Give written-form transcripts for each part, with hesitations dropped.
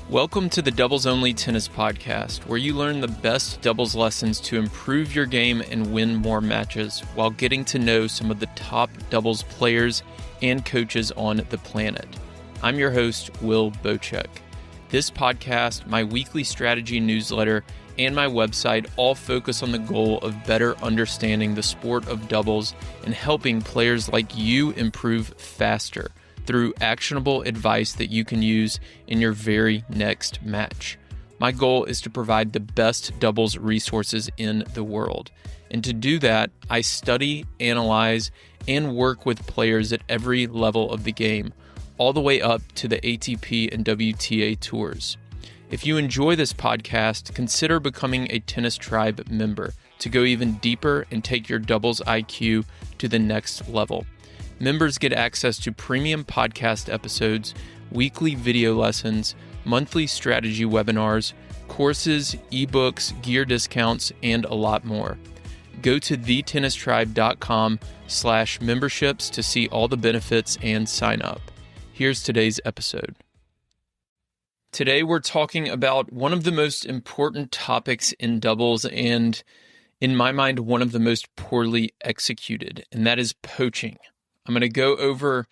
Welcome to the Doubles Only Tennis Podcast, where you learn the best doubles lessons to improve your game and win more matches while getting to know some of the top doubles players and coaches on the planet. I'm your host, Will Bochek. This podcast, my weekly strategy newsletter, and my website all focus on the goal of better understanding the sport of doubles and helping players like you improve faster through actionable advice that you can use in your very next match. My goal is to provide the best doubles resources in the world. And to do that, I study, analyze, and work with players at every level of the game, all the way up to the ATP and WTA tours. If you enjoy this podcast, consider becoming a Tennis Tribe member to go even deeper and take your doubles IQ to the next level. Members get access to premium podcast episodes, weekly video lessons, monthly strategy webinars, courses, ebooks, gear discounts, and a lot more. Go to thetennistribe.com/memberships to see all the benefits and sign up. Here's today's episode. Today we're talking about one of the most important topics in doubles and, in my mind, one of the most poorly executed, and that is poaching. I'm going to go over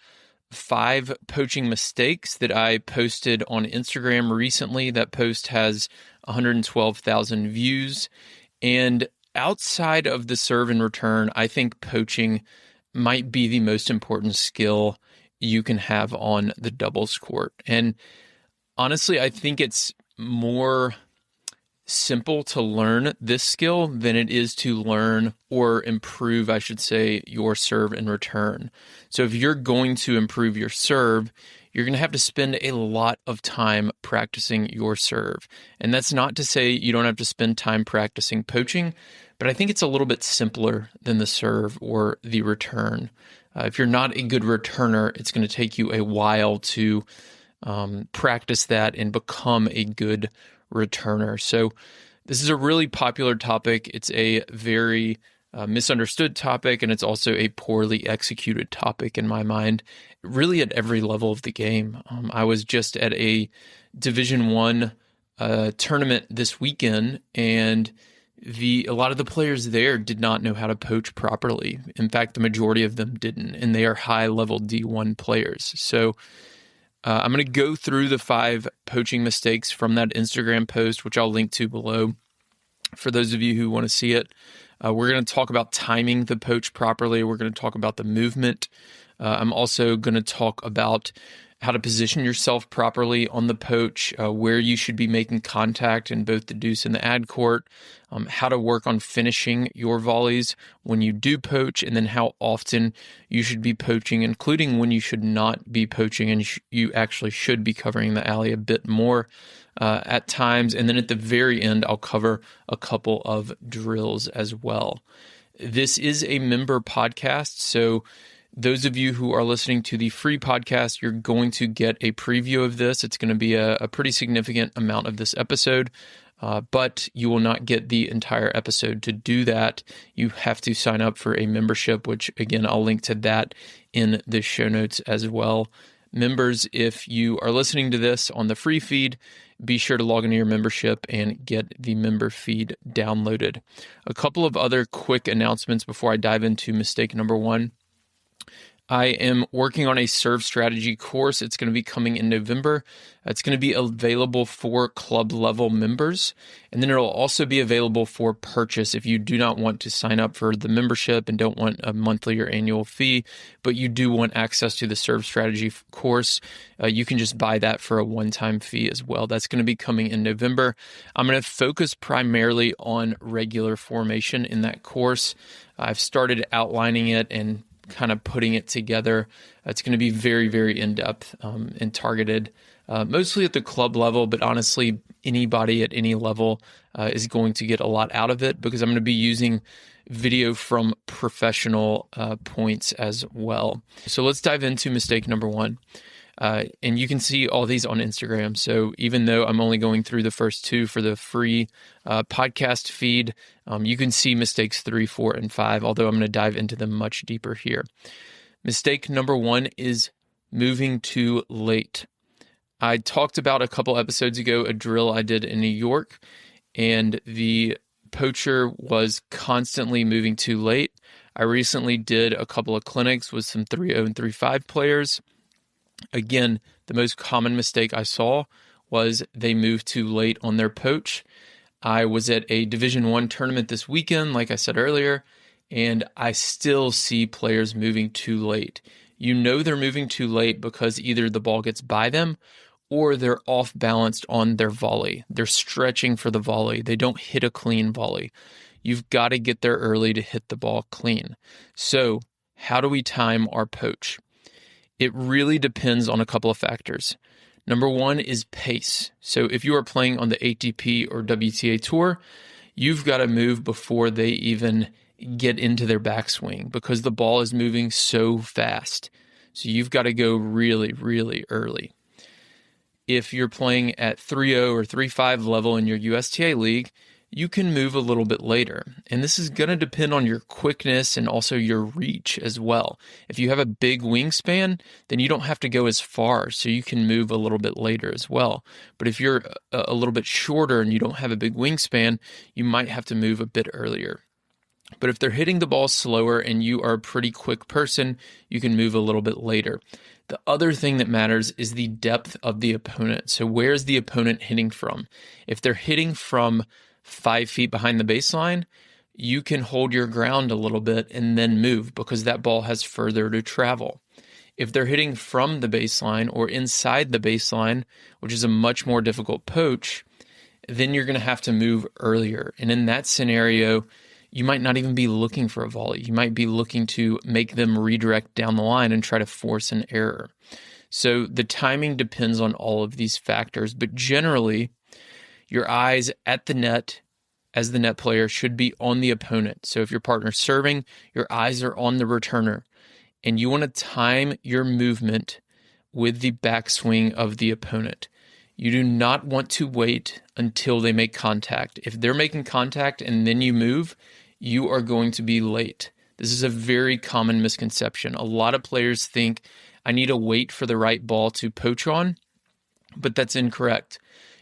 5 poaching mistakes that I posted on Instagram recently. That post has 112,000 views. And outside of the serve and return, I think poaching might be the most important skill you can have on the doubles court. And honestly, I think it's more simple to learn this skill than it is to learn or improve, I should say, your serve and return. So if you're going to improve your serve, you're going to have to spend a lot of time practicing your serve. And that's not to say you don't have to spend time practicing poaching, but I think it's a little bit simpler than the serve or the return. If you're not a good returner, it's going to take you a while to practice that and become a good returner. So this is a really popular topic. It's a very misunderstood topic, and it's also a poorly executed topic in my mind, really at every level of the game. I was just at a Division I tournament this weekend, and a lot of the players there did not know how to poach properly. In fact, the majority of them didn't, and they are high-level D1 players. So I'm going to go through the 5 poaching mistakes from that Instagram post, which I'll link to below for those of you who want to see it. We're going to talk about timing the poach properly. We're going to talk about the movement. I'm also going to talk about how to position yourself properly on the poach, where you should be making contact in both the deuce and the ad court, how to work on finishing your volleys when you do poach, and then how often you should be poaching, including when you should not be poaching and you actually should be covering the alley a bit more at times. And then at the very end, I'll cover a couple of drills as well. This is a member podcast, so those of you who are listening to the free podcast, you're going to get a preview of this. It's going to be a pretty significant amount of this episode, but you will not get the entire episode. To do that, you have to sign up for a membership, which, again, I'll link to that in the show notes as well. Members, if you are listening to this on the free feed, be sure to log into your membership and get the member feed downloaded. A couple of other quick announcements before I dive into mistake number 1. I am working on a serve strategy course. It's going to be coming in November. It's going to be available for club level members, and then it'll also be available for purchase if you do not want to sign up for the membership and don't want a monthly or annual fee, but you do want access to the serve strategy course. You can just buy that for a one-time fee as well. That's going to be coming in November. I'm going to focus primarily on regular formation in that course. I've started outlining it and kind of putting it together. It's going to be very, very in-depth and targeted, mostly at the club level, but honestly, anybody at any level is going to get a lot out of it because I'm going to be using video from professional points as well. So let's dive into mistake number 1. And you can see all these on Instagram. So even though I'm only going through the first 2 for the free podcast feed, you can see mistakes 3, 4, and 5, although I'm going to dive into them much deeper here. Mistake number 1 is moving too late. I talked about a couple episodes ago a drill I did in New York, and the poacher was constantly moving too late. I recently did a couple of clinics with some 3-0 and 3-5 players. Again, the most common mistake I saw was they moved too late on their poach. I was at a Division I tournament this weekend, like I said earlier, and I still see players moving too late. You know they're moving too late because either the ball gets by them or they're off balanced on their volley. They're stretching for the volley. They don't hit a clean volley. You've got to get there early to hit the ball clean. So how do we time our poach? It really depends on a couple of factors. Number one is pace. So if you are playing on the ATP or WTA tour, you've got to move before they even get into their backswing because the ball is moving so fast. So you've got to go really, really early. If you're playing at 3-0 or 3-5 level in your USTA league, you can move a little bit later. And this is going to depend on your quickness and also your reach as well. If you have a big wingspan, then you don't have to go as far, so you can move a little bit later as well. But if you're a little bit shorter and you don't have a big wingspan, you might have to move a bit earlier. But if they're hitting the ball slower and you are a pretty quick person, you can move a little bit later. The other thing that matters is the depth of the opponent. So where's the opponent hitting from? If they're hitting from 5 feet behind the baseline, you can hold your ground a little bit and then move because that ball has further to travel. If they're hitting from the baseline or inside the baseline, which is a much more difficult poach, then you're going to have to move earlier. And in that scenario, you might not even be looking for a volley. You might be looking to make them redirect down the line and try to force an error. So the timing depends on all of these factors, but generally, your eyes at the net as the net player should be on the opponent. So if your partner's serving, your eyes are on the returner, and you want to time your movement with the backswing of the opponent. You do not want to wait until they make contact. If they're making contact and then you move, you are going to be late. This is a very common misconception. A lot of players think, I need to wait for the right ball to poach on, but that's incorrect.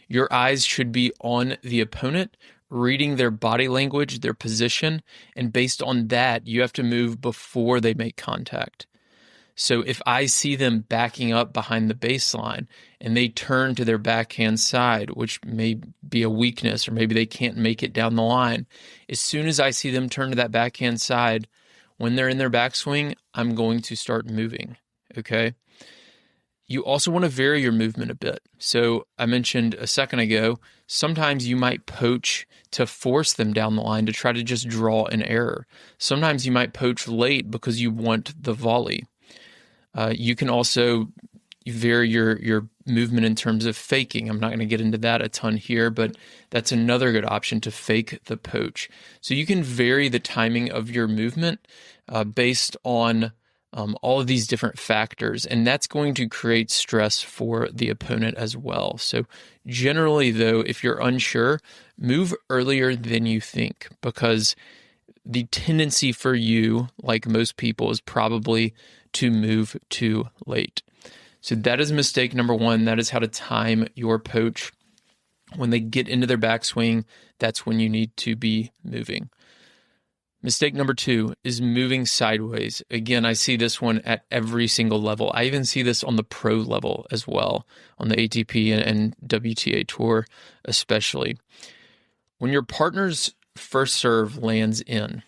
Your eyes should be on the opponent, reading their body language, their position, and based on that, you have to move before they make contact. So if I see them backing up behind the baseline and they turn to their backhand side, which may be a weakness or maybe they can't make it down the line, as soon as I see them turn to that backhand side, when they're in their backswing, I'm going to start moving, okay? You also want to vary your movement a bit. So I mentioned a second ago, sometimes you might poach to force them down the line to try to just draw an error. Sometimes you might poach late because you want the volley. You can also vary your movement in terms of faking. I'm not going to get into that a ton here, but that's another good option to fake the poach. So you can vary the timing of your movement based on all of these different factors, and that's going to create stress for the opponent as well. So generally, though, if you're unsure, move earlier than you think, because the tendency for you, like most people, is probably to move too late. So that is mistake number one. That is how to time your poach. When they get into their backswing, that's when you need to be moving. Mistake number two is moving sideways. Again, I see this one at every single level. I even see this on the pro level as well, on the ATP and WTA tour especially. When your partner's first serve lands in,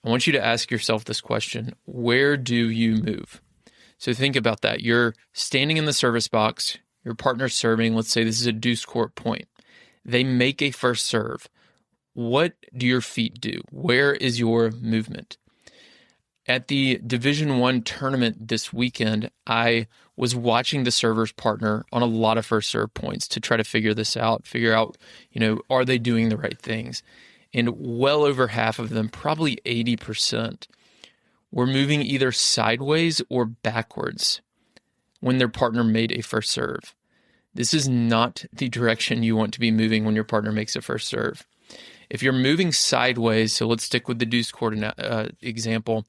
I want you to ask yourself this question: where do you move? So think about that. You're standing in the service box, your partner's serving, let's say this is a deuce court point. They make a first serve. What do your feet do? Where is your movement? At the Division I tournament this weekend, I was watching the server's partner on a lot of first serve points to try to figure this out, are they doing the right things? And well over half of them, probably 80%, were moving either sideways or backwards when their partner made a first serve. This is not the direction you want to be moving when your partner makes a first serve. If you're moving sideways, so let's stick with the deuce court example.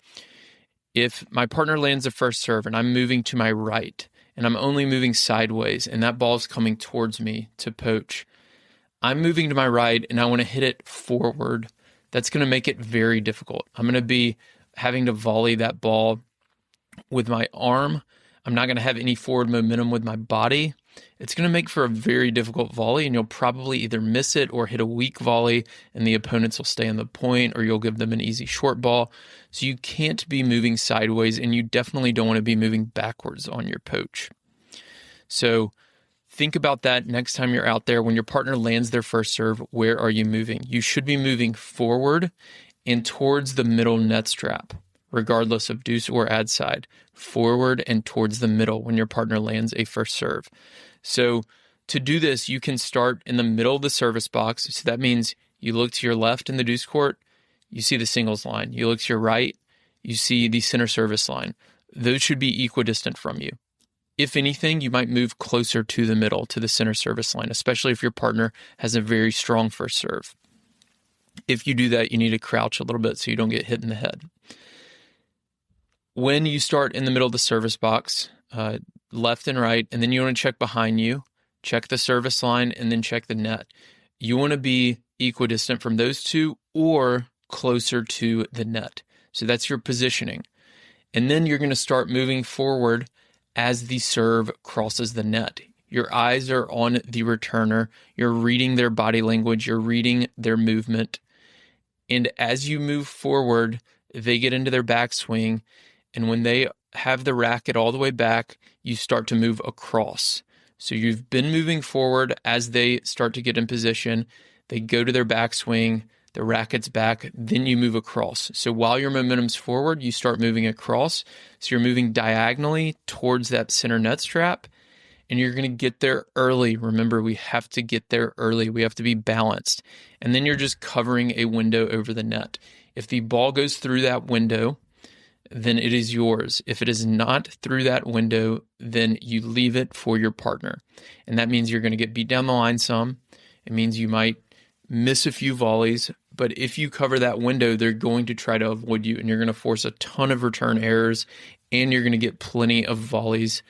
If my partner lands a first serve and I'm moving to my right and I'm only moving sideways and that ball is coming towards me to poach, I'm moving to my right and I want to hit it forward. That's going to make it very difficult. I'm going to be having to volley that ball with my arm. I'm not going to have any forward momentum with my body. It's going to make for a very difficult volley, and you'll probably either miss it or hit a weak volley, and the opponents will stay on the point, or you'll give them an easy short ball. So you can't be moving sideways, and you definitely don't want to be moving backwards on your poach. So think about that next time you're out there. When your partner lands their first serve, where are you moving? You should be moving forward and towards the middle net strap, regardless of deuce or ad side, forward and towards the middle when your partner lands a first serve. So to do this, you can start in the middle of the service box. So that means you look to your left in the deuce court, you see the singles line. You look to your right, you see the center service line. Those should be equidistant from you. If anything, you might move closer to the middle, to the center service line, especially if your partner has a very strong first serve. If you do that, you need to crouch a little bit so you don't get hit in the head. When you start in the middle of the service box, left and right, and then you want to check behind you, check the service line, and then check the net. You want to be equidistant from those two or closer to the net. So that's your positioning. And then you're going to start moving forward as the serve crosses the net. Your eyes are on the returner. You're reading their body language. You're reading their movement. And as you move forward, they get into their backswing. And when they have the racket all the way back, you start to move across. So you've been moving forward as they start to get in position. They go to their backswing, the racket's back, then you move across. So while your momentum's forward, you start moving across. So you're moving diagonally towards that center net strap, and you're going to get there early. Remember, we have to get there early. We have to be balanced. And then you're just covering a window over the net. If the ball goes through that window, then it is yours. If it is not through that window, then you leave it for your partner. And that means you're going to get beat down the line some. It means you might miss a few volleys, but if you cover that window, they're going to try to avoid you, and you're going to force a ton of return errors, and you're going to get plenty of volleys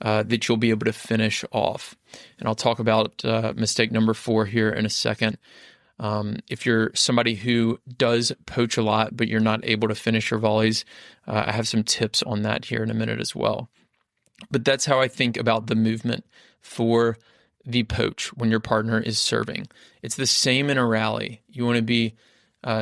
that you'll be able to finish off. And I'll talk about mistake number 4 here in a second. If you're somebody who does poach a lot, but you're not able to finish your volleys, I have some tips on that here in a minute as well. But that's how I think about the movement for the poach when your partner is serving. It's the same in a rally. You want to be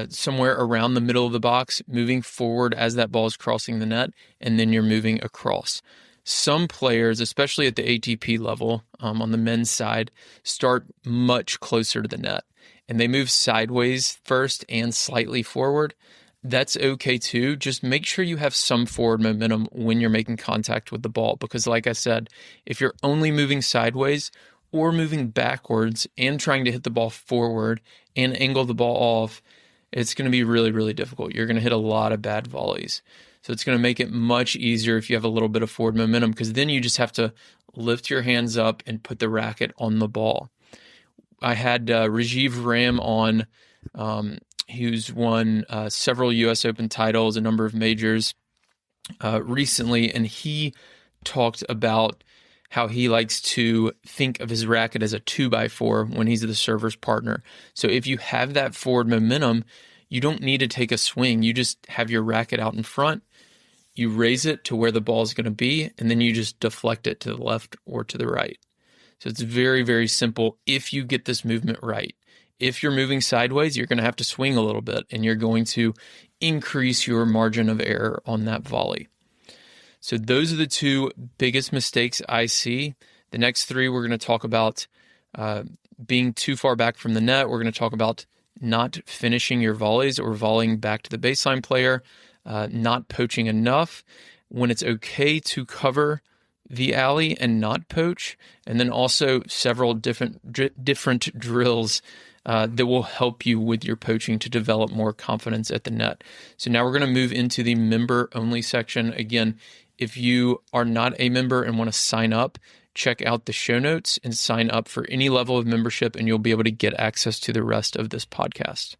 somewhere around the middle of the box, moving forward as that ball is crossing the net, and then you're moving across. Some players, especially at the ATP level, on the men's side, start much closer to the net, and they move sideways first and slightly forward. That's okay too. Just make sure you have some forward momentum when you're making contact with the ball, because like I said, if you're only moving sideways or moving backwards and trying to hit the ball forward and angle the ball off, it's going to be really, really difficult. You're going to hit a lot of bad volleys. So it's going to make it much easier if you have a little bit of forward momentum, because then you just have to lift your hands up and put the racket on the ball. I had Rajiv Ram on, who's won several U.S. Open titles, a number of majors recently, and he talked about how he likes to think of his racket as a 2x4 when he's the server's partner. So if you have that forward momentum, you don't need to take a swing. You just have your racket out in front, you raise it to where the ball is going to be, and then you just deflect it to the left or to the right. So it's very, very simple if you get this movement right. If you're moving sideways, you're going to have to swing a little bit, and you're going to increase your margin of error on that volley. So those are the 2 biggest mistakes I see. The next 3, we're going to talk about being too far back from the net. We're going to talk about not finishing your volleys or volleying back to the baseline player, not poaching enough, when it's okay to cover the alley and not poach, and then also several different drills that will help you with your poaching to develop more confidence at the net. So now we're going to move into the member-only section. Again, if you are not a member and want to sign up, check out the show notes and sign up for any level of membership, and you'll be able to get access to the rest of this podcast.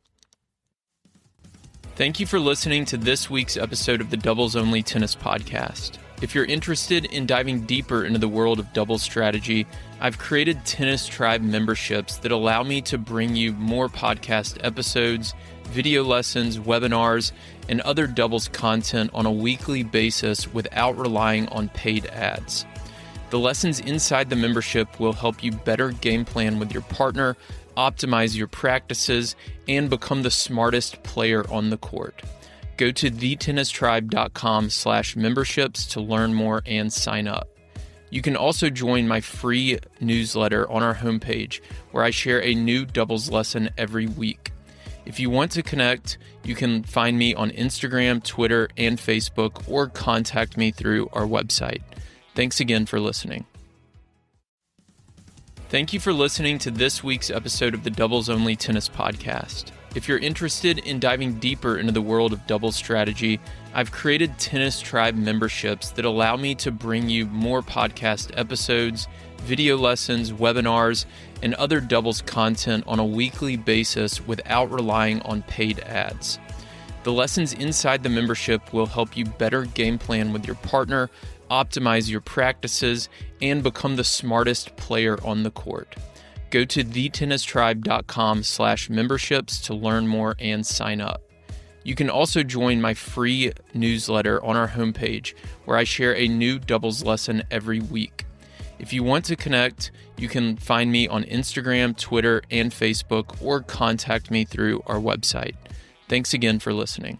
Thank you for listening to this week's episode of the Doubles Only Tennis Podcast. If you're interested in diving deeper into the world of doubles strategy, I've created Tennis Tribe memberships that allow me to bring you more podcast episodes, video lessons, webinars, and other doubles content on a weekly basis without relying on paid ads. The lessons inside the membership will help you better game plan with your partner, optimize your practices, and become the smartest player on the court. Go to thetennistribe.com/memberships to learn more and sign up. You can also join my free newsletter on our homepage, where I share a new doubles lesson every week. If you want to connect, you can find me on Instagram, Twitter, and Facebook, or contact me through our website. Thanks again for listening. Thank you for listening to this week's episode of the Doubles Only Tennis Podcast. If you're interested in diving deeper into the world of doubles strategy, I've created Tennis Tribe memberships that allow me to bring you more podcast episodes, video lessons, webinars, and other doubles content on a weekly basis without relying on paid ads. The lessons inside the membership will help you better game plan with your partner, optimize your practices, and become the smartest player on the court. Go to thetennistribe.com/memberships to learn more and sign up. You can also join my free newsletter on our homepage, where I share a new doubles lesson every week. If you want to connect, you can find me on Instagram, Twitter, and Facebook, or contact me through our website. Thanks again for listening.